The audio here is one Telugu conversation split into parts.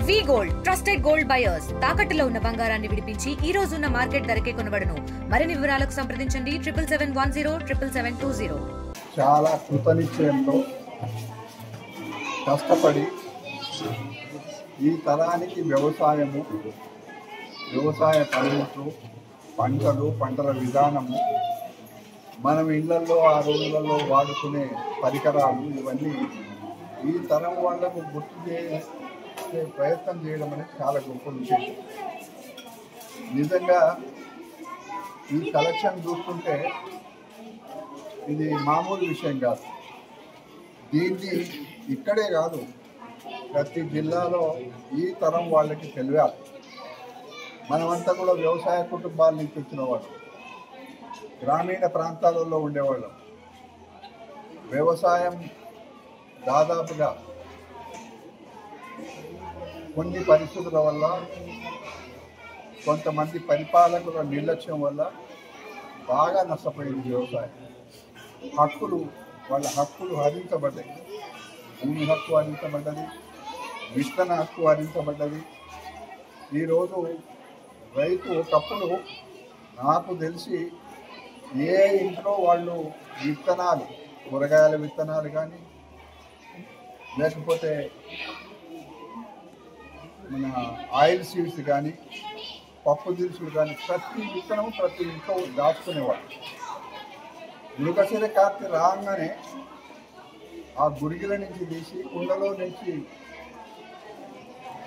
వి గోల్డ్ ట్రస్టెడ్ గోల్డ్ బయర్స్ తాకట్టులో ఉన్న బంగారాన్ని విడిపించి ఈ రోజు ఉన్న మార్కెట్ ధరకే కొనబడును. మరిన్ని వివరాలకు సంప్రదించండి 7710 చాలా కృతనిశ్చయంతో కష్టపడి ఈ తరానికి వ్యవసాయ పనులు, పంటల విధానము, మనం ఇళ్లలో ఆ రోజులలో వాడుకునే పరికరాలు ఇవన్నీ ఈ తరం వాళ్ళకు గుర్తు చేసే ప్రయత్నం చేయడం అనేది చాలా గొప్ప విషయం. నిజంగా ఈ కలెక్షన్ చూస్తుంటే ఇది మామూలు విషయం కాదు. దీన్ని ఇక్కడే కాదు, ప్రతి జిల్లాలో ఈ తరం వాళ్ళకి తెలియాలి. మనమంతా కూడా వ్యవసాయ కుటుంబాల నుంచి వచ్చిన వాళ్ళు, గ్రామీణ ప్రాంతాలలో ఉండేవాళ్ళం. వ్యవసాయం దాదాపుగా కొన్ని పరిస్థితుల వల్ల, కొంతమంది పరిపాలకుల నిర్లక్ష్యం వల్ల బాగా నష్టపోయింది వ్యవసాయం. వాళ్ళ హక్కులు హరించబడ్డాయి. భూమి హక్కు హరించబడ్డది, విత్తన హక్కు హరించబడ్డది. ఈరోజు రైతు ఒకప్పుడు నాకు తెలిసి ఏ ఇంట్లో వాళ్ళు విత్తనాలు, కూరగాయల విత్తనాలు కానీ లేకపోతే మన ఆయిల్ సీడ్స్ కానీ, పప్పు దినుసులు కానీ ప్రతి విత్తనం ప్రతి ఇంట్లో దాచుకునేవాళ్ళు. మృగశిర కార్తె రాగానే ఆ గురిగిల నుంచి తీసి, కుండలో నుంచి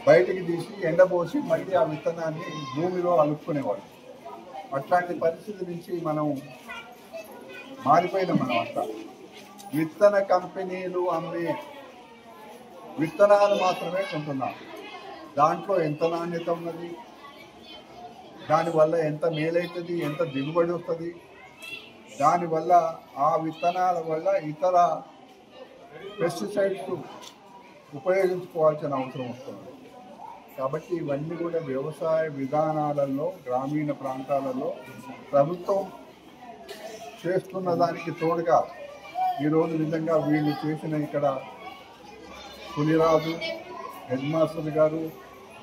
బయటికి తీసి ఎండబోసి మళ్ళీ ఆ విత్తనాన్ని భూమిలో అలుపుకునేవాళ్ళు. అట్లాంటి పరిస్థితి నుంచి మనం మారిపోయినాం. మనం అంతా విత్తన కంపెనీలు అమ్మే విత్తనాలు మాత్రమే కొంటున్నాం. దాంట్లో ఎంత నాణ్యత ఉన్నది, దానివల్ల ఎంత మేలవుతుంది, ఎంత దిగుబడి వస్తుంది, దానివల్ల ఆ విత్తనాల వల్ల ఇతర పెస్టిసైడ్స్ ఉపయోగించుకోవాల్సిన అవసరం వస్తుంది. కాబట్టి ఇవన్నీ కూడా వ్యవసాయ విధానాలలో, గ్రామీణ ప్రాంతాలలో ప్రభుత్వం చేస్తున్న దానికి తోడుగా ఈరోజు నిజంగా వీళ్ళు చేసిన ఇక్కడ పులిరాజు, హెడ్ మాస్టర్ గారు,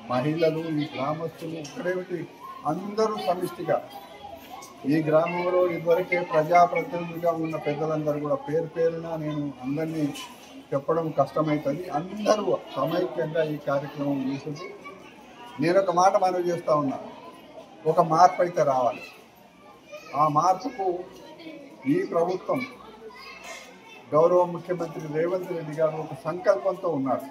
మహిళలు, ఈ గ్రామస్తులు, ఇక్కడేమిటి అందరూ సమిష్టిగా ఈ గ్రామంలో ఇదివరకే ప్రజాప్రతినిధిగా ఉన్న పెద్దలందరూ కూడా పేరున నేను అందరినీ చెప్పడం కష్టమవుతుంది. అందరూ సమైక్యంగా ఈ కార్యక్రమం చేసింది. నేను ఒక మాట మనవి చేస్తూ ఉన్నా, ఒక మార్పు అయితే రావాలి. ఆ మార్పుకు ఈ ప్రభుత్వం, గౌరవ ముఖ్యమంత్రి రేవంత్ రెడ్డి గారు ఒక సంకల్పంతో ఉన్నారు.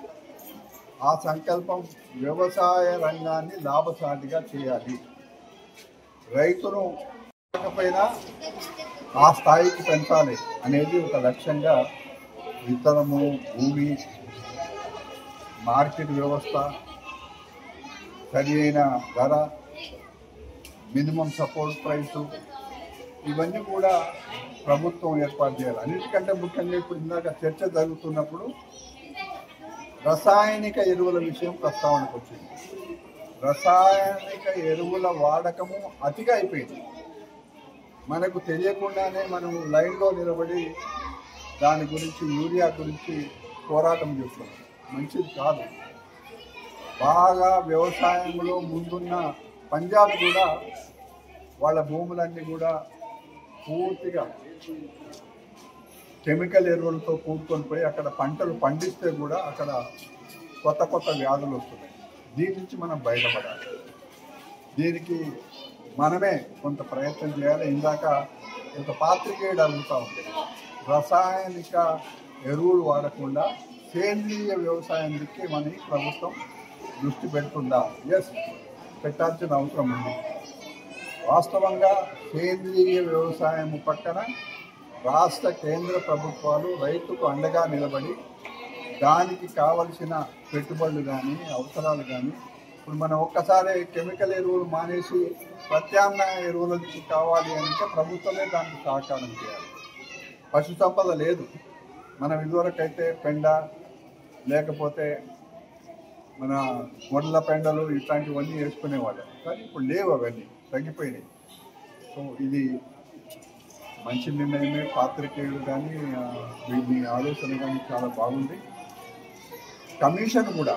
ఆ సంకల్పం వ్యవసాయ రంగాన్ని లాభసాటిగా చేయాలి. రైతును కాకపోయినా ఆ స్థాయికి పెంచాలి అనేది ఒక లక్ష్యంగా విత్తనము, భూమి, మార్కెట్ వ్యవస్థ, సరి అయిన ధర, మినిమం సపోర్ట్ ప్రైసు, ఇవన్నీ కూడా ప్రభుత్వం ఏర్పాటు చేయాలి. అన్నిటికంటే ముఖ్యంగా ఇప్పుడు ఇందాక చర్చ జరుగుతున్నప్పుడు రసాయనిక ఎరువుల విషయం ప్రస్తావనకు వచ్చింది. రసాయనిక ఎరువుల వాడకము అతిగా అయిపోయింది. మనకు తెలియకుండానే మనం లైన్లో నిలబడి దాని గురించి, యూరియా గురించి పోరాటం చేస్తున్నాం. మంచిది కాదు. బాగా వ్యవసాయంలో ముందున్న పంజాబ్ కూడా వాళ్ళ భూములన్నీ కూడా పూర్తిగా కెమికల్ ఎరువులతో కూడుకొని పోయి అక్కడ పంటలు పండిస్తే కూడా అక్కడ కొత్త వ్యాధులు వస్తున్నాయి. దీని నుంచి మనం బయటపడాలి. దీనికి మనమే కొంత ప్రయత్నం చేయాలి. ఇందాక ఒక పాత్రికేయుడు అడుగుతూ ఉంది, రసాయనిక ఎరువులు వాడకుండా సేంద్రీయ వ్యవసాయానికి మన ప్రభుత్వం దృష్టి పెడుతుందా? ఎస్, పెట్టాల్సిన అవసరం ఉంది. వాస్తవంగా సేంద్రీయ వ్యవసాయం పక్కన రాష్ట్ర, కేంద్ర ప్రభుత్వాలు రైతుకు అండగా నిలబడి దానికి కావలసిన పెట్టుబడులు కానీ, అవసరాలు కానీ, ఇప్పుడు మనం ఒక్కసారి కెమికల్ ఎరువులు మానేసి ప్రత్యామ్నాయ ఎరువులకి కావాలి అంటే ప్రభుత్వమే దానికి సహకారం చేయాలి. పశు సంపద లేదు. మనం ఇదివరకైతే పెండ, లేకపోతే మన గొడ్ల పెండలు ఇట్లాంటివన్నీ వేసుకునేవాళ్ళం. కానీ ఇప్పుడు లేవు, అవన్నీ తగ్గిపోయినాయి. సో ఇది మంచి నిర్ణయమే. పాత్రికేయులు కానీ మీ ఆలోచన కానీ చాలా బాగుంది. కమిషన్ కూడా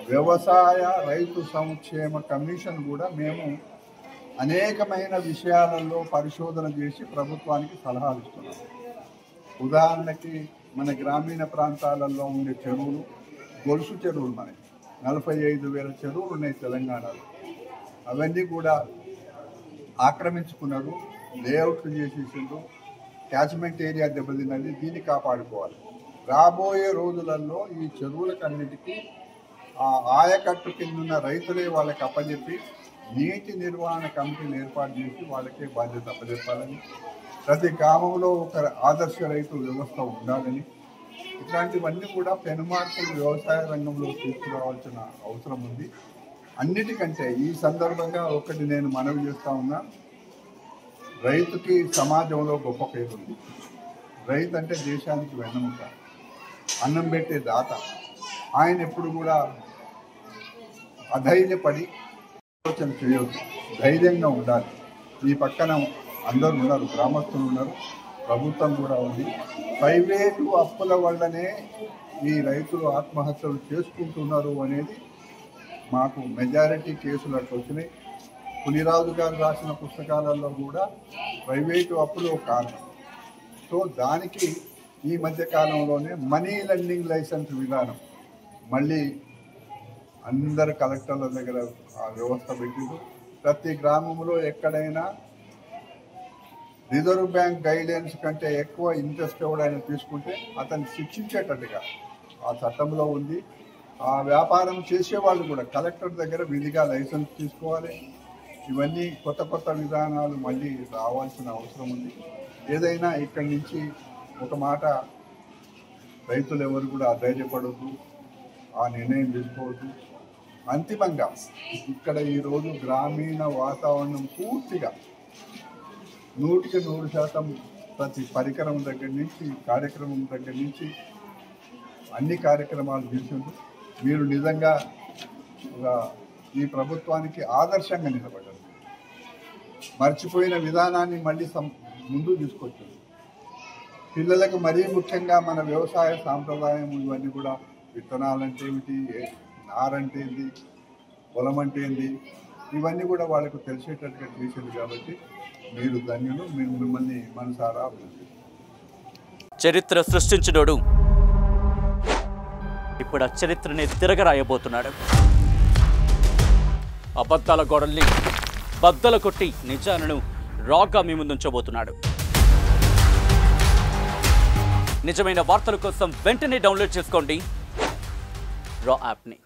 వ్యవసాయ రైతు సంక్షేమ కమిషన్ కూడా మేము అనేకమైన విషయాలలో పరిశోధన చేసి ప్రభుత్వానికి సలహాలు ఇస్తున్నాం. ఉదాహరణకి మన గ్రామీణ ప్రాంతాలలో ఉండే చెరువులు, గొలుసు చెరువులు, మనకి 45,000 చెరువులు ఉన్నాయి తెలంగాణలో. అవన్నీ కూడా ఆక్రమించుకున్నారు, లేఅవుట్లు చేసేసిండ్రు, క్యాచ్మెంట్ ఏరియా దెబ్బతిన్నది. దీన్ని కాపాడుకోవాలి. రాబోయే రోజులలో ఈ చెరువులకన్నిటికీ ఆ ఆయకట్టు కింద రైతులే వాళ్ళకి అప్పచెప్పి నీటి నిర్వహణ కమిటీని ఏర్పాటు చేసి వాళ్ళకే బాధ్యత అప్పచెప్పాలని, ప్రతి గ్రామంలో ఒక ఆదర్శ రైతు వ్యవస్థ ఉండాలని, ఇట్లాంటివన్నీ కూడా పెనుమార్పులు వ్యవసాయ రంగంలో తీసుకురావాల్సిన అవసరం ఉంది. అన్నిటికంటే ఈ సందర్భంగా ఒకటి నేను మనవి చేస్తా ఉన్నా, రైతుకి సమాజంలో గొప్ప పేరు ఉంది. రైతు అంటే దేశానికి వెన్నెముక, అన్నం పెట్టే దాత. ఆయన ఎప్పుడు కూడా అధైర్యపడి ఆలోచన చేయొద్దు, ధైర్యంగా ఉండాలి. ఈ పక్కన అందరూ ఉన్నారు, గ్రామస్తులు ఉన్నారు, ప్రభుత్వం కూడా ఉంది. ప్రైవేటు అప్పుల వల్లనే ఈ రైతులు ఆత్మహత్యలు చేసుకుంటున్నారు అనేది మాకు మెజారిటీ కేసులు అట్లా వచ్చినాయి. పులిరాజు గారు రాసిన పుస్తకాలలో కూడా ప్రైవేటు అప్పులు ఒక కారణం. సో దానికి ఈ మధ్య కాలంలోనే మనీ లెండింగ్ లైసెన్స్ విధానం మళ్ళీ అందరు కలెక్టర్ల దగ్గర ఆ వ్యవస్థ పెట్టింది. ప్రతి గ్రామంలో ఎక్కడైనా రిజర్వ్ బ్యాంక్ గైడ్లైన్స్ కంటే ఎక్కువ ఇంట్రెస్ట్ ఎవడైనా తీసుకుంటే అతన్ని శిక్షించేటట్టుగా ఆ చట్టంలో ఉంది. ఆ వ్యాపారం చేసేవాళ్ళు కూడా కలెక్టర్ దగ్గర విధిగా లైసెన్స్ తీసుకోవాలి. ఇవన్నీ కొత్త కొత్త విధానాలు మళ్ళీ రావాల్సిన అవసరం ఉంది. ఏదైనా ఇక్కడి నుంచి ఒక మాట, రైతులు ఎవరు కూడా అధైర్యపడద్దు, ఆ నిర్ణయం తీసుకోవద్దు. అంతిమంగా ఇక్కడ ఈరోజు గ్రామీణ వాతావరణం పూర్తిగా 100% ప్రతి పరికరం దగ్గర నుంచి, కార్యక్రమం దగ్గర నుంచి అన్ని కార్యక్రమాలు చేసిండ్రు. మీరు నిజంగా ఈ ప్రభుత్వానికి ఆదర్శంగా నిలబడ్డారు. మర్చిపోయిన విధానాన్ని మళ్ళీ ముందుకు తీసుకొచ్చారు. పిల్లలకు మరీ ముఖ్యంగా మన వ్యవసాయ సాంప్రదాయం ఇవన్నీ కూడా, విత్తనాలంటే ఏమిటి, నారంటే ఏంది, పొలం అంటే ఏంది, ఇవన్నీ కూడా వాళ్ళకు తెలిసేటట్టుగా చేసేది. కాబట్టి మీరు ధన్యులు. మేము మిమ్మల్ని మనసారా చరిత్ర సృష్టించినోడు ఇప్పుడు ఆ చరిత్రని తిరగరాయబోతున్నాడు. అబద్ధాల గోడల్ని బద్దల కొట్టి నిజాలను రాగా మీ ముందుంచబోతున్నాడు. నిజమైన వార్తల కోసం వెంటనే డౌన్లోడ్ చేసుకోండి రా యాప్ని.